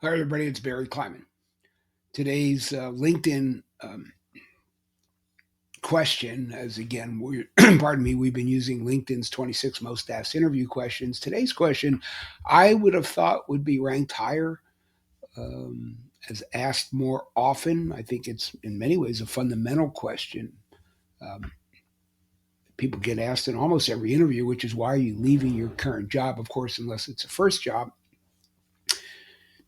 Hi, everybody. It's Barry Kleiman. Today's LinkedIn question, as again, pardon me, we've been using LinkedIn's 26 most asked interview questions. Today's question, I would have thought would be ranked higher, as asked more often. I think it's in many ways a fundamental question. Um, People get asked in almost every interview, which is why are you leaving your current job? Of course, unless it's a first job.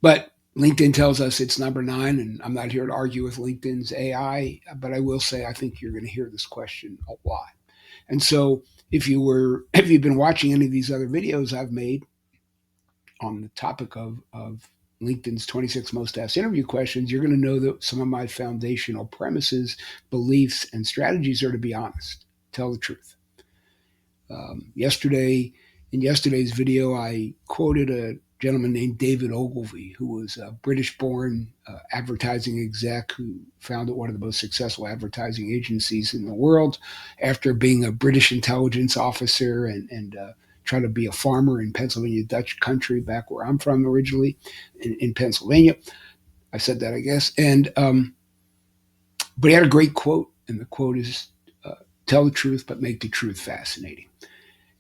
But LinkedIn tells us it's number nine, and I'm not here to argue with LinkedIn's AI, but I will say I think you're going to hear this question a lot. And so, if you've been watching any of these other videos I've made on the topic of LinkedIn's 26 most asked interview questions, you're going to know that some of my foundational premises, beliefs, and strategies are to be honest, tell the truth. In yesterday's video, I quoted a gentleman named David Ogilvy, who was a British-born advertising exec who founded one of the most successful advertising agencies in the world after being a British intelligence officer and trying to be a farmer in Pennsylvania Dutch country, back where I'm from originally, in Pennsylvania. I said that, I guess. But he had a great quote, and the quote is, "Tell the truth, but make the truth fascinating."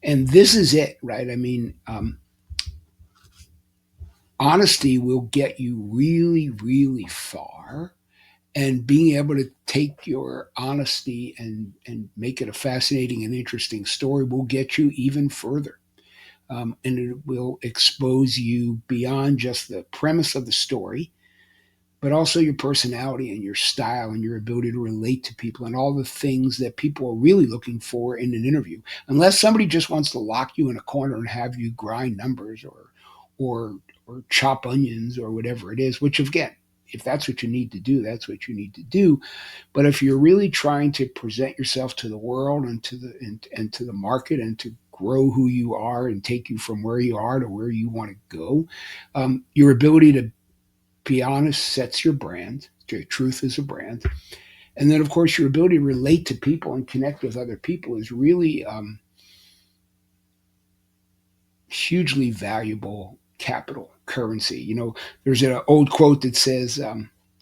And this is it, right? I mean, honesty will get you really, really far. And being able to take your honesty and make it a fascinating and interesting story will get you even further. And it will expose you beyond just the premise of the story, but also your personality and your style and your ability to relate to people and all the things that people are really looking for in an interview. Unless somebody just wants to lock you in a corner and have you grind numbers or or chop onions or whatever it is, which again, if that's what you need to do, that's what you need to do. But if you're really trying to present yourself to the world and to the market and to grow who you are and take you from where you are to where you want to go, your ability to be honest sets your brand. Your truth is a brand. And then, of course, your ability to relate to people and connect with other people is really hugely valuable capital currency. There's an old quote that says,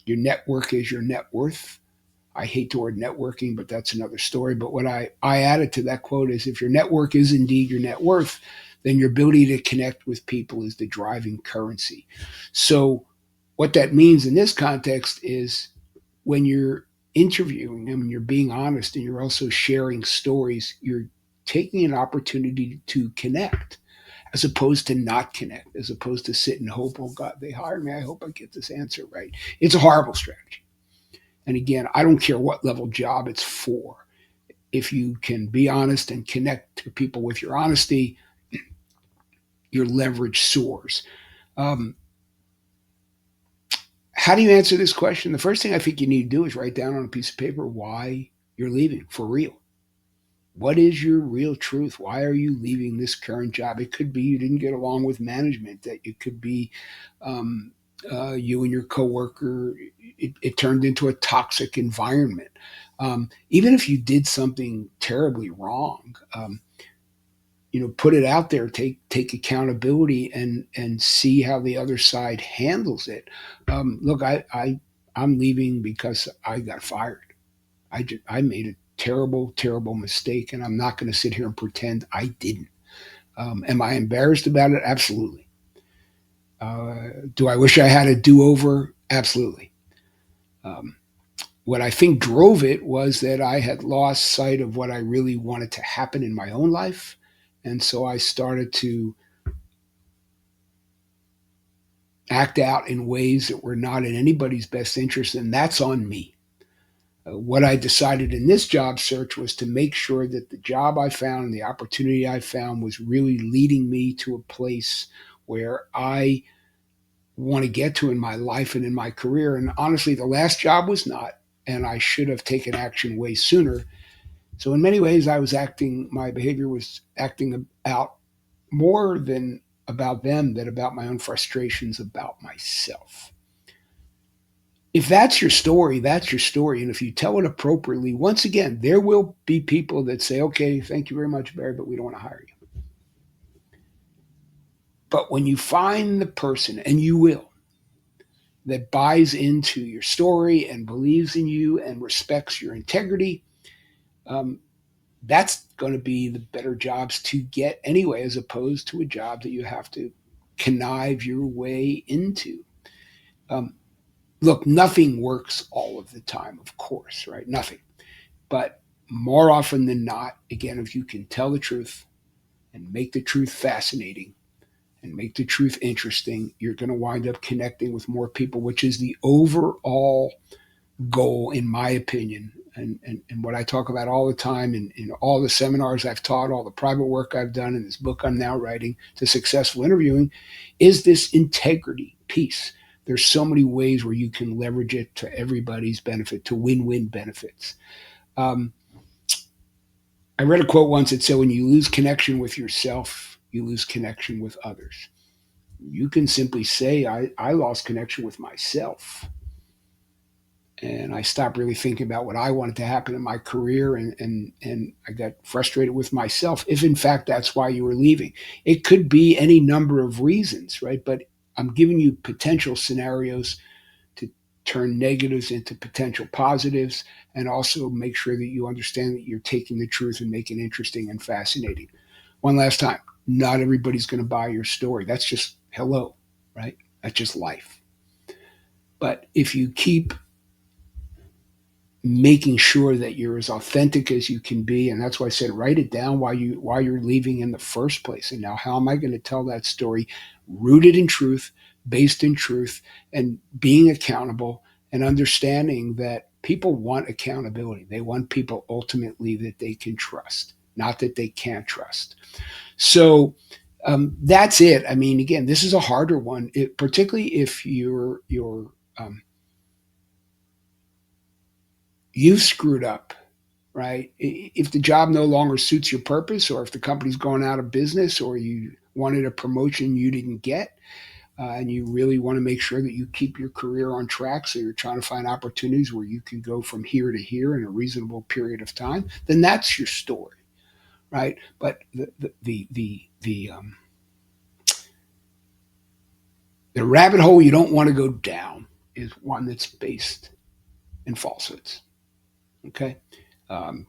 your network is your net worth. I hate the word networking, but that's another story. But what I added to that quote is if your network is indeed your net worth, then your ability to connect with people is the driving currency. So, what that means in this context is when you're interviewing them and you're being honest and you're also sharing stories, you're taking an opportunity to connect as opposed to not connect, as opposed to sit and hope, oh God, they hired me. I hope I get this answer right. It's a horrible strategy. And again, I don't care what level job it's for. If you can be honest and connect to people with your honesty, your leverage soars. Um, how do you answer this question? The first thing I think you need to do is write down on a piece of paper why you're leaving for real. What is your real truth? Why are you leaving this current job? It could be you didn't get along with management. That it could be um, you and your coworker. It turned into a toxic environment. Even if you did something terribly wrong, put it out there. Take accountability and see how the other side handles it. Look, I'm leaving because I got fired. I made a terrible, terrible mistake, and I'm not going to sit here and pretend I didn't. Am I embarrassed about it? Absolutely. Do I wish I had a do over? Absolutely. Um, what I think drove it was that I had lost sight of what I really wanted to happen in my own life. And so I started to act out in ways that were not in anybody's best interest, and that's on me. What I decided in this job search was to make sure that the job I found and the opportunity I found was really leading me to a place where I want to get to in my life and in my career. And honestly, the last job was not, and I should have taken action way sooner. So in many ways, my behavior was acting out more than about them than about my own frustrations about myself. If that's your story, that's your story. And if you tell it appropriately, once again, there will be people that say, okay, thank you very much, Barry, but we don't want to hire you. But when you find the person, and you will, that buys into your story and believes in you and respects your integrity, um, that's going to be the better jobs to get anyway, as opposed to a job that you have to connive your way into. Um, Look, nothing works all of the time, of course, right? Nothing. But more often than not, again, if you can tell the truth and make the truth fascinating and make the truth interesting, you're going to wind up connecting with more people, which is the overall goal, in my opinion. And what I talk about all the time in all the seminars I've taught, all the private work I've done, in this book I'm now writing, to successful interviewing, is this integrity piece. There's so many ways where you can leverage it to everybody's benefit, to win-win benefits. Um, I read a quote once that said, when you lose connection with yourself, you lose connection with others. You can simply say, I lost connection with myself. And I stopped really thinking about what I wanted to happen in my career, and I got frustrated with myself, if in fact that's why you were leaving. It could be any number of reasons, right? But I'm giving you potential scenarios to turn negatives into potential positives, and also make sure that you understand that you're taking the truth and making it interesting and fascinating. One last time, not everybody's going to buy your story. That's just hello, right? That's just life. But if you keep making sure that you're as authentic as you can be, and that's why I said write it down why you're leaving in the first place. And now, how am I going to tell that story rooted in truth, based in truth, and being accountable, and understanding that people want accountability. They want people ultimately that they can trust, not that they can't trust. So that's it. I mean, again, this is a harder one, particularly if um, you've screwed up, right? If the job no longer suits your purpose, or if the company's going out of business, or you wanted a promotion you didn't get, and you really want to make sure that you keep your career on track, so you're trying to find opportunities where you can go from here to here in a reasonable period of time, then that's your story, right? But the rabbit hole you don't want to go down is one that's based in falsehoods. Okay. Um,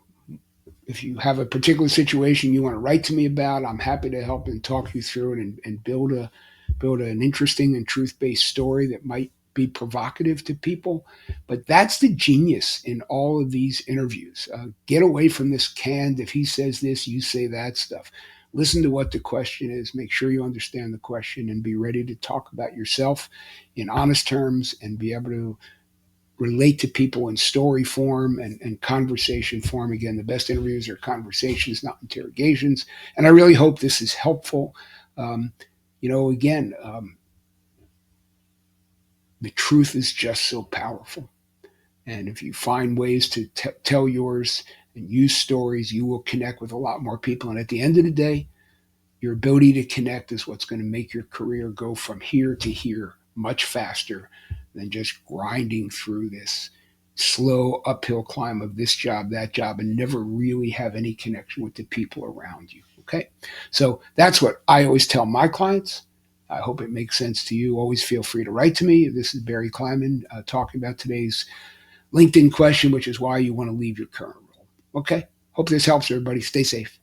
if you have a particular situation you want to write to me about, I'm happy to help and talk you through it, and build an interesting and truth based story that might be provocative to people. But that's the genius in all of these interviews. Get away from this canned, if he says this, you say that stuff. Listen to what the question is, make sure you understand the question, and be ready to talk about yourself in honest terms, and be able to relate to people in story form and conversation form. Again, the best interviews are conversations, not interrogations. And I really hope this is helpful. Um, again, the truth is just so powerful. And if you find ways to tell yours and use stories, you will connect with a lot more people. And at the end of the day, your ability to connect is what's going to make your career go from here to here much faster than just grinding through this slow uphill climb of this job, that job, and never really have any connection with the people around you. Okay. So that's what I always tell my clients. I hope it makes sense to you. Always feel free to write to me. This is Barry Kleiman talking about today's LinkedIn question, which is why you want to leave your current role. Okay. Hope this helps everybody. Stay safe.